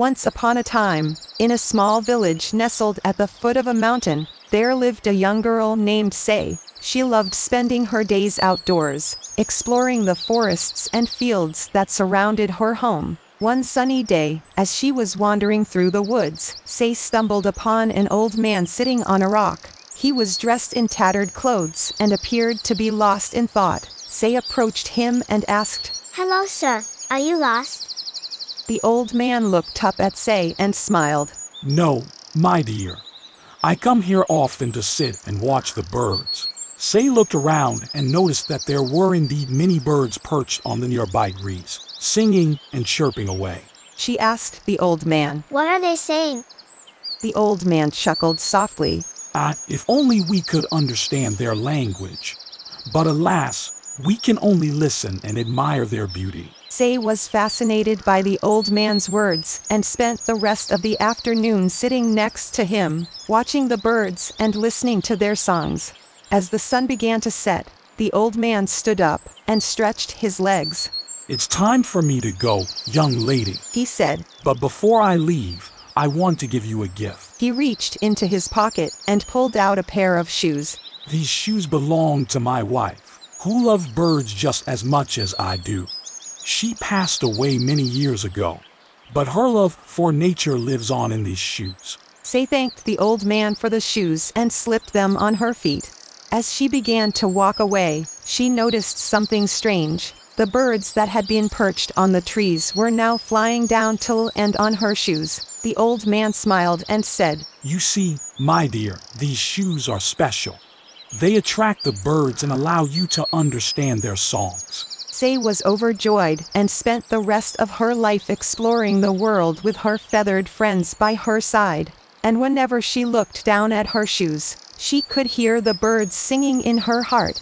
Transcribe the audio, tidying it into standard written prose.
Once upon a time, in a small village nestled at the foot of a mountain, there lived a young girl named Say. She loved spending her days outdoors, exploring the forests and fields that surrounded her home. One sunny day, as she was wandering through the woods, Say stumbled upon an old man sitting on a rock. He was dressed in tattered clothes and appeared to be lost in thought. Say approached him and asked, "Hello, sir. Are you lost?" The old man looked up at Say and smiled. "No, my dear. I come here often to sit and watch the birds." Say looked around and noticed that there were indeed many birds perched on the nearby trees, singing and chirping away. She asked the old man. "What are they saying?" The old man chuckled softly. If only we could understand their language. But alas, we can only listen and admire their beauty." Say was fascinated by the old man's words and spent the rest of the afternoon sitting next to him, watching the birds and listening to their songs. As the sun began to set, the old man stood up and stretched his legs. "It's time for me to go, young lady," he said. "But before I leave, I want to give you a gift." He reached into his pocket and pulled out a pair of shoes. "These shoes belong to my wife, who loves birds just as much as I do. She passed away many years ago, but her love for nature lives on in these shoes." Say thanked the old man for the shoes and slipped them on her feet. As she began to walk away, she noticed something strange. The birds that had been perched on the trees were now flying down to and on her shoes. The old man smiled and said, "You see, my dear, these shoes are special. They attract the birds and allow you to understand their songs." Say was overjoyed and spent the rest of her life exploring the world with her feathered friends by her side. And whenever she looked down at her shoes, she could hear the birds singing in her heart.